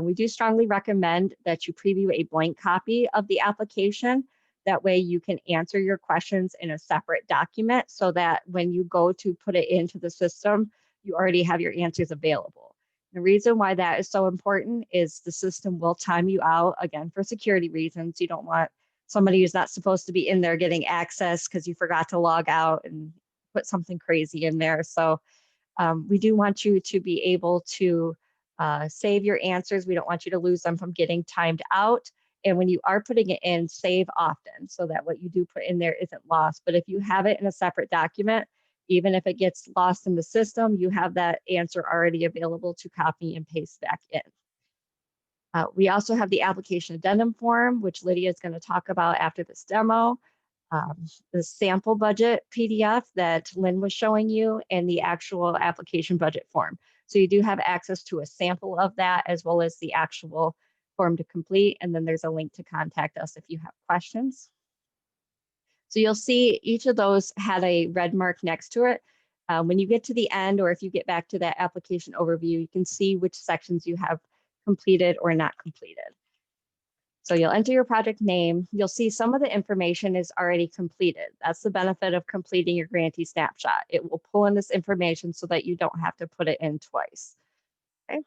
We do strongly recommend that you preview a blank copy of the application. That way you can answer your questions in a separate document so that when you go to put it into the system, you already have your answers available. The reason why that is so important is the system will time you out, again, for security reasons. You don't want somebody who's not supposed to be in there getting access because you forgot to log out and put something crazy in there. So we do want you to be able to save your answers. We don't want you to lose them from getting timed out. And when you are putting it in, save often so that what you do put in there isn't lost. But if you have it in a separate document, even if it gets lost in the system, you have that answer already available to copy and paste back in. We also have the application addendum form, which Lydia is going to talk about after this demo. The sample budget PDF that Lynn was showing you, and the actual application budget form. So you do have access to a sample of that as well as the actual form to complete. And then there's a link to contact us if you have questions. So you'll see each of those had a red mark next to it. When you get to the end, or if you get back to that application overview, you can see which sections you have completed or not completed. So you'll enter your project name. You'll see some of the information is already completed. That's the benefit of completing your grantee snapshot. It will pull in this information so that you don't have to put it in twice. Okay.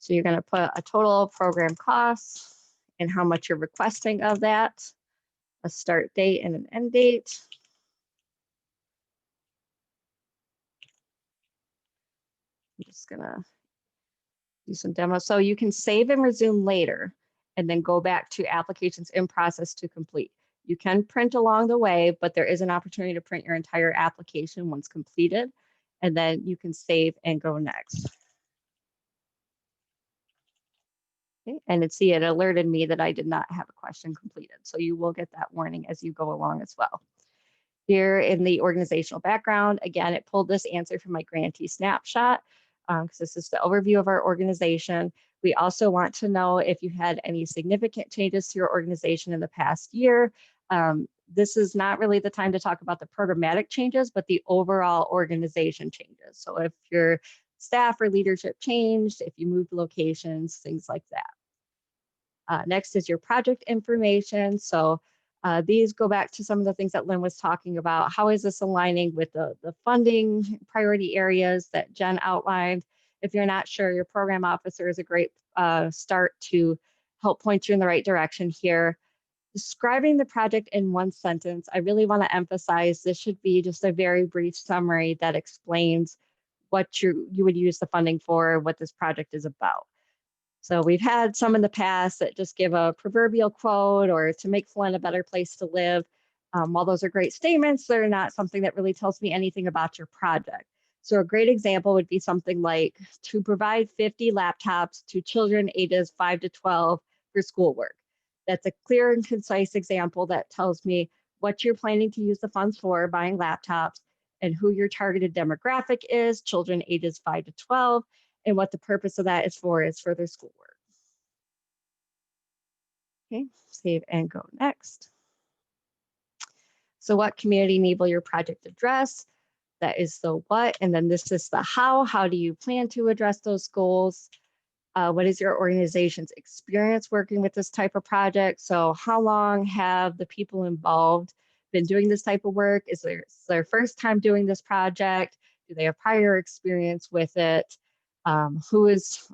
So you're going to put a total program cost and how much you're requesting of that, a start date and an end date. I'm just going to do some demos. So you can save and resume later and then go back to applications in process to complete. You can print along the way, but there is an opportunity to print your entire application once completed, and then you can save and go next. Okay. And it alerted me that I did not have a question completed. So you will get that warning as you go along as well. Here in the organizational background, again, it pulled this answer from my grantee snapshot because this is the overview of our organization. We also want to know if you had any significant changes to your organization in the past year. This is not really the time to talk about the programmatic changes, but the overall organization changes. So if your staff or leadership changed, if you moved locations, things like that. Next is your project information. So these go back to some of the things that Lynn was talking about. How is this aligning with the funding priority areas that Jen outlined? If you're not sure, your program officer is a great start to help point you in the right direction here. Describing the project in one sentence, I really want to emphasize this should be just a very brief summary that explains what you would use the funding for, what this project is about. So we've had some in the past that just give a proverbial quote or to make Flint a better place to live. While those are great statements, they're not something that really tells me anything about your project. So a great example would be something like to provide 50 laptops to children ages 5 to 12 for schoolwork. That's a clear and concise example that tells me what you're planning to use the funds for, buying laptops, and who your targeted demographic is, children ages 5 to 12, and what the purpose of that is for their schoolwork. Okay, save and go next. So what community need will your project address? That is the what, and then this is the how. How do you plan to address those goals? What is your organization's experience working with this type of project? So how long have the people involved been doing this type of work? Is their first time doing this project? Do they have prior experience with it? Who is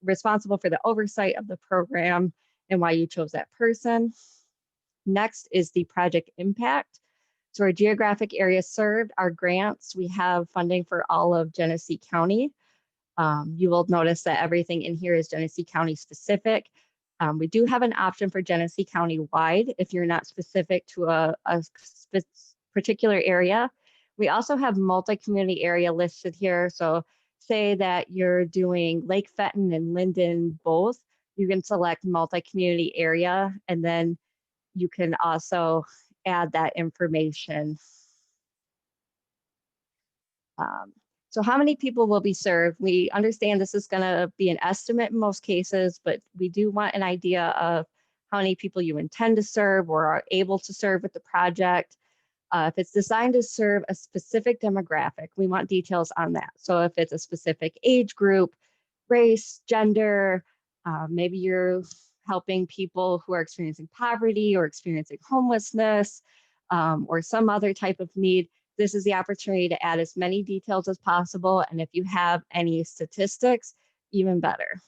responsible for the oversight of the program and why you chose that person? Next is the project impact. So our geographic area served, our grants, we have funding for all of Genesee County. You will notice that everything in here is Genesee County specific. We do have an option for Genesee County wide if you're not specific to a particular area. We also have multi-community area listed here. So say that you're doing Lake Fenton and Linden both, you can select multi-community area, and then you can also add that information. So how many people will be served? We understand this is going to be an estimate in most cases, but we do want an idea of how many people you intend to serve or are able to serve with the project. If it's designed to serve a specific demographic, we want details on that. So if it's a specific age group, race, gender, maybe you're helping people who are experiencing poverty or experiencing homelessness, or some other type of need, this is the opportunity to add as many details as possible. And if you have any statistics, even better.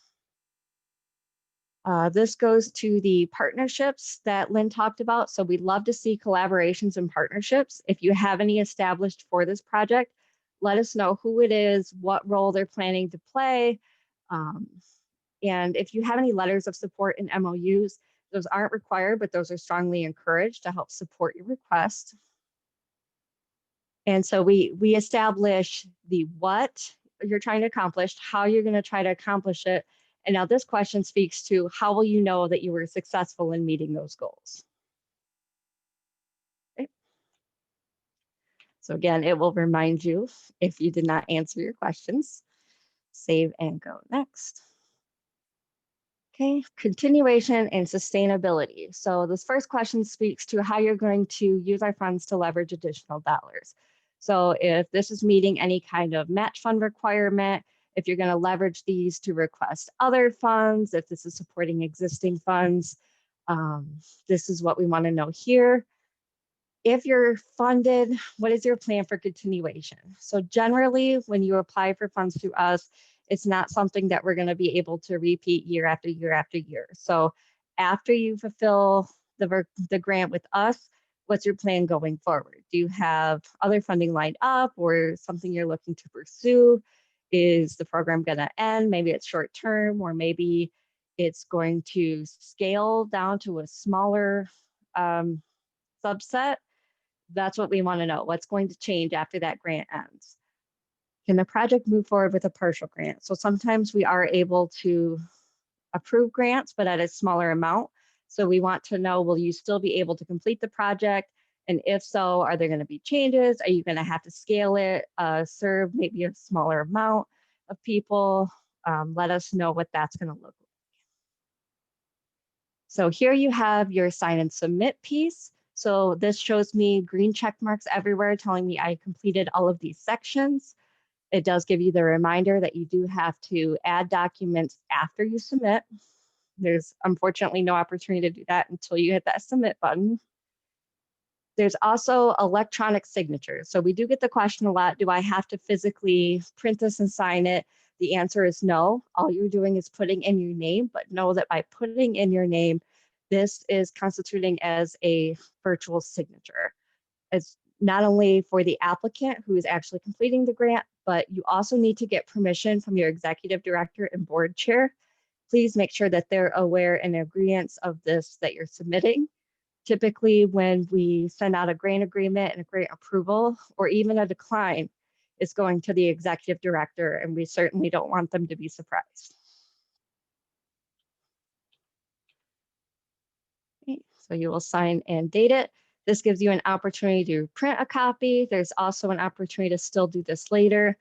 This goes to the partnerships that Lynn talked about. So we'd love to see collaborations and partnerships. If you have any established for this project, let us know who it is, what role they're planning to play. And if you have any letters of support and MOUs, those aren't required, but those are strongly encouraged to help support your request. And so we establish the what you're trying to accomplish, how you're going to try to accomplish it. And now this question speaks to how will you know that you were successful in meeting those goals? Okay. So again, it will remind you if you did not answer your questions. Save and go next. Okay, continuation and sustainability. So this first question speaks to how you're going to use our funds to leverage additional dollars. So if this is meeting any kind of match fund requirement, if you're going to leverage these to request other funds, if this is supporting existing funds, this is what we want to know here. If you're funded, what is your plan for continuation? So generally, when you apply for funds through us, it's not something that we're going to be able to repeat year after year after year. So after you fulfill the grant with us, what's your plan going forward? Do you have other funding lined up or something you're looking to pursue? Is the program going to end? Maybe it's short term, or maybe it's going to scale down to a smaller subset. That's what we want to know. What's going to change after that grant ends? Can the project move forward with a partial grant? So sometimes we are able to approve grants, but at a smaller amount. So we want to know, will you still be able to complete the project? And if so, are there going to be changes? Are you going to have to scale it, serve maybe a smaller amount of people? Let us know what that's going to look like. So here you have your sign and submit piece. So this shows me green check marks everywhere telling me I completed all of these sections. It does give you the reminder that you do have to add documents after you submit. There's unfortunately no opportunity to do that until you hit that submit button. There's also electronic signatures. So we do get the question a lot, do I have to physically print this and sign it? The answer is no. All you're doing is putting in your name, but know that by putting in your name, this is constituting as a virtual signature. It's not only for the applicant who is actually completing the grant, but you also need to get permission from your executive director and board chair. Please make sure that they're aware and agreeant of this that you're submitting. Typically, when we send out a grant agreement and a grant approval, or even a decline, it's going to the executive director, and we certainly don't want them to be surprised. Okay, so you will sign and date it. This gives you an opportunity to print a copy. There's also an opportunity to still do this later,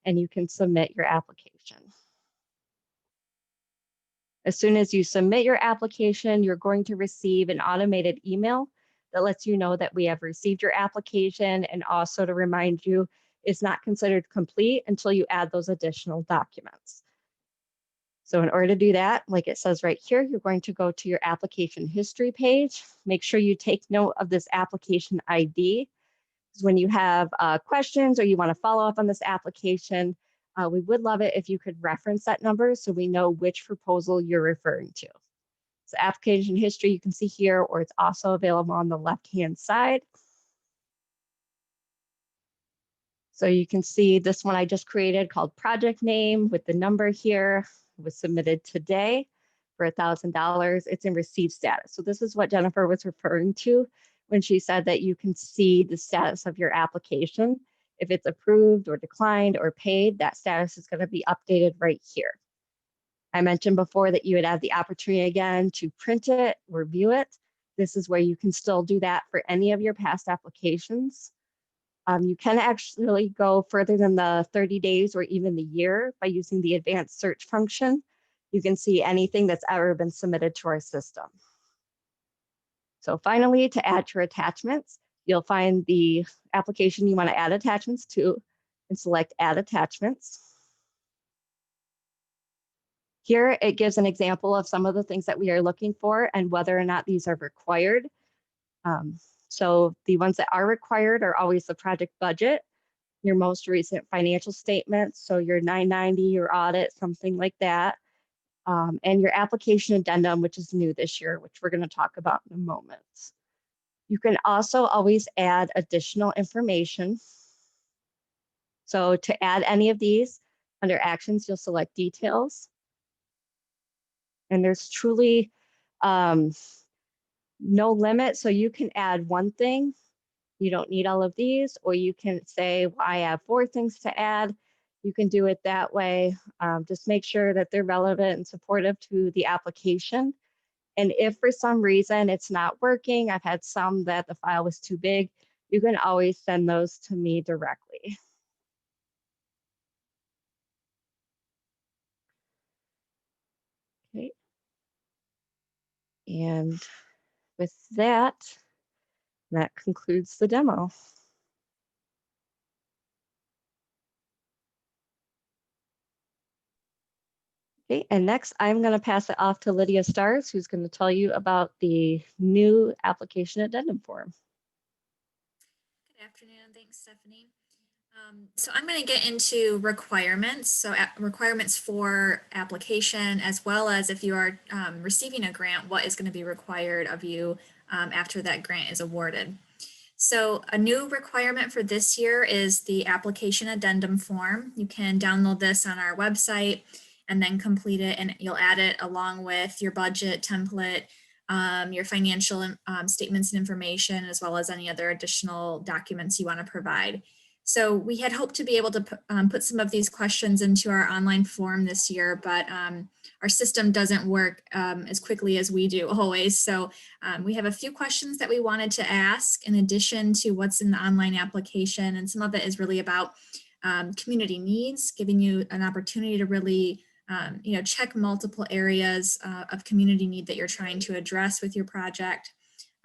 and you can submit your application. As soon as you submit your application, you're going to receive an automated email that lets you know that we have received your application, and also to remind you it's not considered complete until you add those additional documents. So in order to do that, like it says right here, you're going to go to your application history page. Make sure you take note of this application ID. Because when you have questions or you want to follow up on this application, we would love it if you could reference that number so we know which proposal you're referring to. So application history you can see here, or it's also available on the left-hand side. So you can see this one I just created called project name with the number here. It was submitted today for $1,000. It's in received status. So this is what Jennifer was referring to when she said that you can see the status of your application. If it's approved or declined or paid, that status is going to be updated right here. I mentioned before that you would have the opportunity again to print it, review it. This is where you can still do that for any of your past applications. You can actually go further than the 30 days or even the year by using the advanced search function. You can see anything that's ever been submitted to our system. So finally, to add your attachments, you'll find the application you want to add attachments to and select Add Attachments. Here, it gives an example of some of the things that we are looking for and whether or not these are required. So the ones that are required are always the project budget, your most recent financial statements, so your 990, your audit, something like that, and your application addendum, which is new this year, which we're going to talk about in a moment. You can also always add additional information. So to add any of these, under Actions, you'll select Details. And there's truly no limit, so you can add one thing. You don't need all of these, or you can say, well, I have 4 things to add. You can do it that way. Just make sure that they're relevant and supportive to the application. And if for some reason it's not working, I've had some that the file was too big, you can always send those to me directly. Okay. And with that, that concludes the demo. Okay, and next I'm going to pass it off to Lydia Stars, who's going to tell you about the new application addendum form. Good afternoon. Thanks, Stephanie. So I'm going to get into requirements. So requirements for application, as well as if you are receiving a grant, what is going to be required of you after that grant is awarded. So a new requirement for this year is the application addendum form. You can download this on our website and then complete it, and you'll add it along with your budget template, your financial statements and information, as well as any other additional documents you want to provide. So we had hoped to be able to put some of these questions into our online form this year, but our system doesn't work as quickly as we do always. So we have a few questions that we wanted to ask in addition to what's in the online application. And some of it is really about community needs, giving you an opportunity to really check multiple areas of community need that you're trying to address with your project.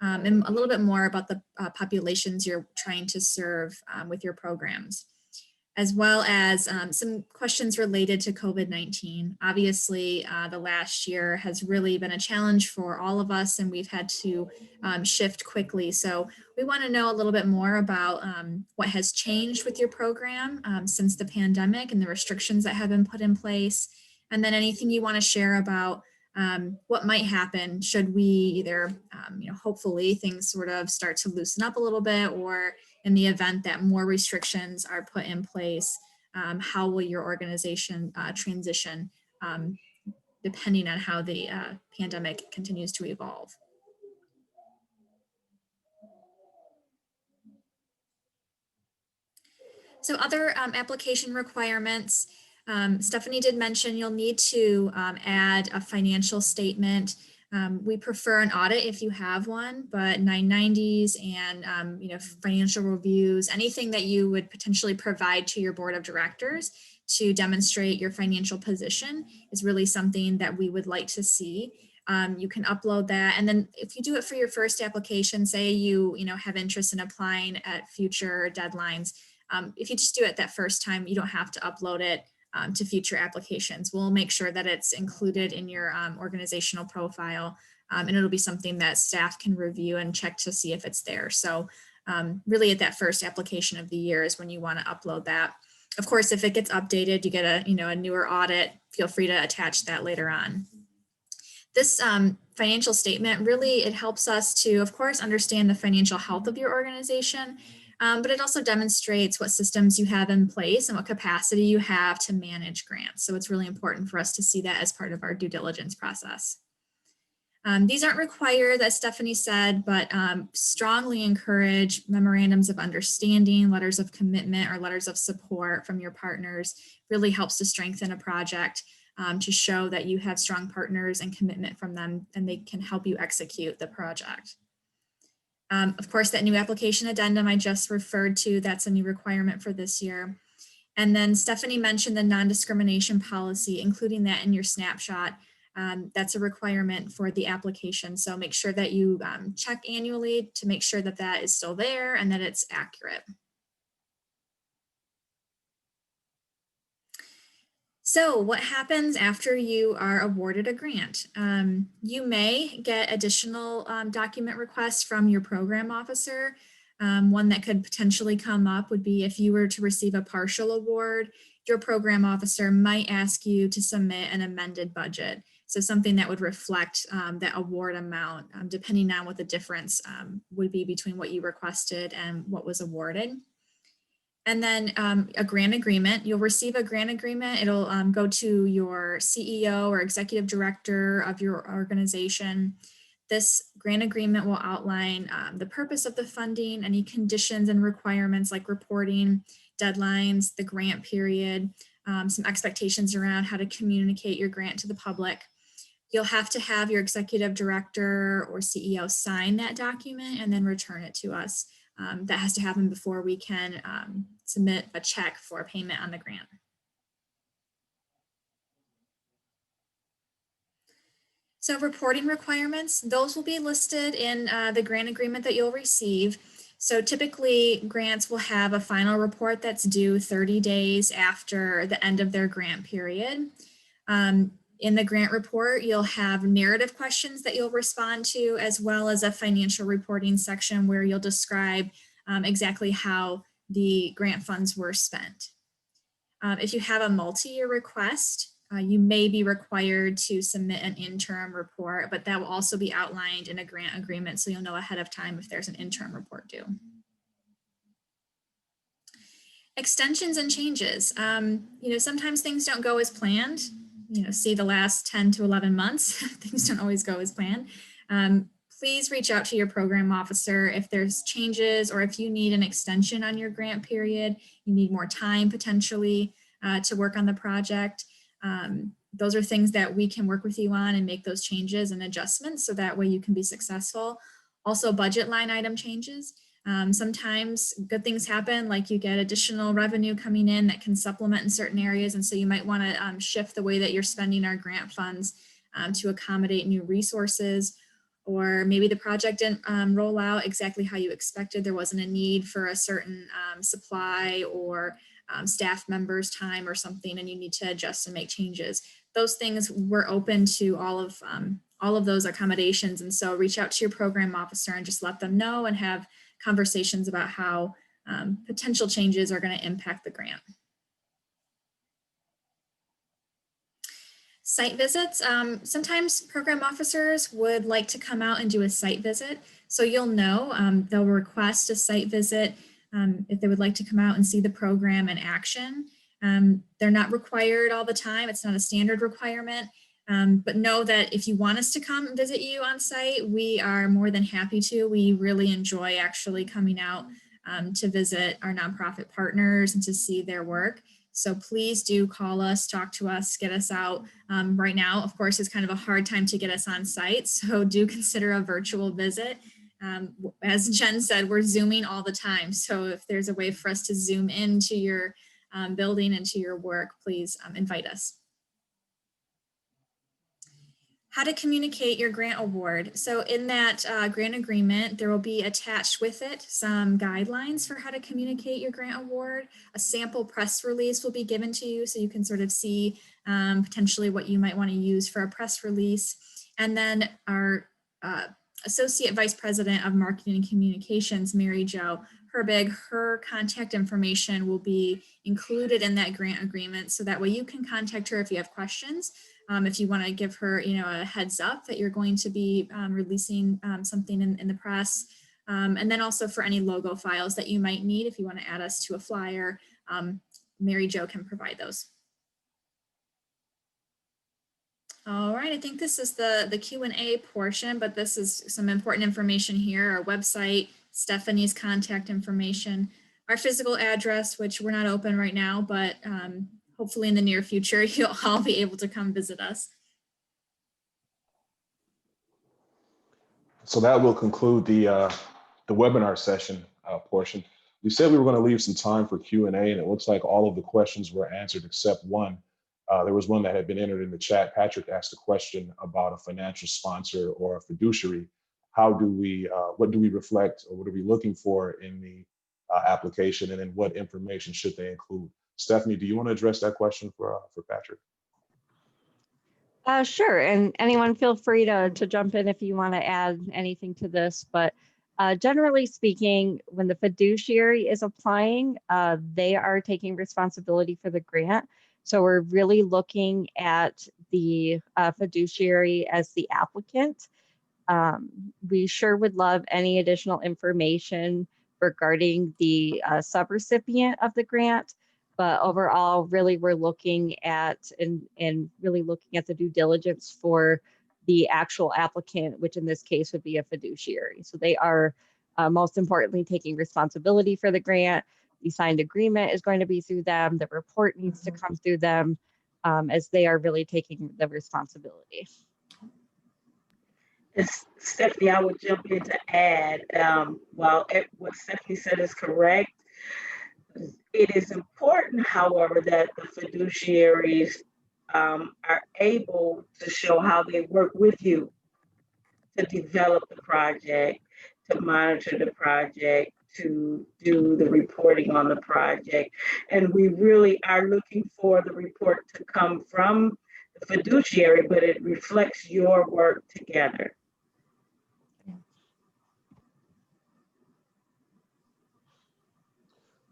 And a little bit more about the populations you're trying to serve with your programs. as well as some questions related to COVID-19. Obviously, the last year has really been a challenge for all of us, and we've had to shift quickly. So we want to know a little bit more about what has changed with your program since the pandemic and the restrictions that have been put in place. And then anything you want to share about what might happen should we either, hopefully things sort of start to loosen up a little bit, or in the event that more restrictions are put in place, how will your organization transition depending on how the pandemic continues to evolve. So other application requirements, Stephanie did mention you'll need to add a financial statement. We prefer an audit if you have one, but 990s and financial reviews, anything that you would potentially provide to your board of directors to demonstrate your financial position is really something that we would like to see. You can upload that, and then if you do it for your first application, say you have interest in applying at future deadlines, if you just do it that first time, you don't have to upload it to future applications. We'll make sure that it's included in your organizational profile, and it'll be something that staff can review and check to see if it's there. So really at that first application of the year is when you want to upload that. Of course, if it gets updated, you get a newer audit, feel free to attach that later on. This financial statement really, it helps us to, of course, understand the financial health of your organization, but it also demonstrates what systems you have in place and what capacity you have to manage grants. So it's really important for us to see that as part of our due diligence process. These aren't required, as Stephanie said, but strongly encourage memorandums of understanding, letters of commitment, or letters of support from your partners. Really helps to strengthen a project, to show that you have strong partners and commitment from them, and they can help you execute the project. Of course, that new application addendum I just referred to, that's a new requirement for this year. And then Stephanie mentioned the non-discrimination policy, including that in your snapshot. That's a requirement for the application. So make sure that you check annually to make sure that that is still there and that it's accurate. So what happens after you are awarded a grant? You may get additional document requests from your program officer. One that could potentially come up would be if you were to receive a partial award, your program officer might ask you to submit an amended budget. So something that would reflect that award amount, depending on what the difference would be between what you requested and what was awarded. And then a grant agreement, you'll receive a grant agreement. It'll go to your CEO or executive director of your organization. This grant agreement will outline the purpose of the funding, any conditions and requirements like reporting, deadlines, the grant period, some expectations around how to communicate your grant to the public. You'll have to have your executive director or CEO sign that document and then return it to us. That has to happen before we can submit a check for payment on the grant. So reporting requirements, those will be listed in the grant agreement that you'll receive. So typically grants will have a final report that's due 30 days after the end of their grant period. In the grant report, you'll have narrative questions that you'll respond to, as well as a financial reporting section where you'll describe exactly how the grant funds were spent. If you have a multi-year request, you may be required to submit an interim report, but that will also be outlined in a grant agreement, so you'll know ahead of time if there's an interim report due. Extensions and changes. Sometimes things don't go as planned. See the last 10 to 11 months, things don't always go as planned. Please reach out to your program officer if there's changes or if you need an extension on your grant period, you need more time potentially to work on the project. Those are things that we can work with you on and make those changes and adjustments so that way you can be successful. Also, budget line item changes. Sometimes good things happen, like you get additional revenue coming in that can supplement in certain areas. And so you might want to shift the way that you're spending our grant funds to accommodate new resources. Or maybe the project didn't roll out exactly how you expected. There wasn't a need for a certain supply or staff member's time or something and you need to adjust and make changes. Those things, we're open to all of those accommodations. And so reach out to your program officer and just let them know and have conversations about how potential changes are going to impact the grant. Site visits. Sometimes program officers would like to come out and do a site visit. So you'll know they'll request a site visit if they would like to come out and see the program in action. They're not required all the time. It's not a standard requirement. But know that if you want us to come and visit you on site, we are more than happy to. We really enjoy actually coming out to visit our nonprofit partners and to see their work. So please do call us, talk to us, get us out. Right now, of course, it's kind of a hard time to get us on site. So do consider a virtual visit. As Jen said, we're Zooming all the time. So if there's a way for us to Zoom into your building and to your work, please invite us. How to communicate your grant award. So in that grant agreement, there will be attached with it some guidelines for how to communicate your grant award. A sample press release will be given to you so you can sort of see potentially what you might want to use for a press release. And then our Associate Vice President of Marketing and Communications, Mary Jo Herbig, her contact information will be included in that grant agreement. So that way you can contact her if you have questions. If you want to give her, a heads up that you're going to be releasing something in the press. And then also for any logo files that you might need, if you want to add us to a flyer, Mary Jo can provide those. All right, I think this is the Q&A portion, but this is some important information here. Our website, Stephanie's contact information, our physical address, which we're not open right now, but hopefully in the near future, you'll all be able to come visit us. So that will conclude the webinar session portion. We said we were going to leave some time for Q&A, and it looks like all of the questions were answered except one. There was one that had been entered in the chat. Patrick asked a question about a financial sponsor or a fiduciary. How do we, what do we reflect, or what are we looking for in the application, and then what information should they include? Stephanie, do you want to address that question for Patrick? Sure, and anyone feel free to jump in if you want to add anything to this, but generally speaking, when the fiduciary is applying, they are taking responsibility for the grant. So we're really looking at the fiduciary as the applicant. We sure would love any additional information regarding the subrecipient of the grant. But overall, really, we're looking at and really looking at the due diligence for the actual applicant, which in this case would be a fiduciary. So they are most importantly taking responsibility for the grant. The signed agreement is going to be through them. The report needs to come through them as they are really taking the responsibility. Stephanie, I would jump in to add, while what Stephanie said is correct, it is important, however, that the fiduciaries are able to show how they work with you to develop the project, to monitor the project, to do the reporting on the project. And we really are looking for the report to come from the fiduciary, but it reflects your work together.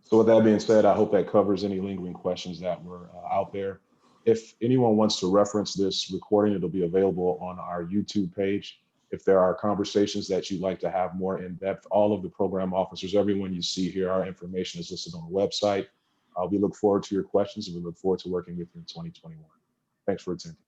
So with that being said, I hope that covers any lingering questions that were out there. If anyone wants to reference this recording, it'll be available on our YouTube page. If there are conversations that you'd like to have more in depth, all of the program officers, everyone you see here, our information is listed on the website. We look forward to your questions, and we look forward to working with you in 2021. Thanks for attending.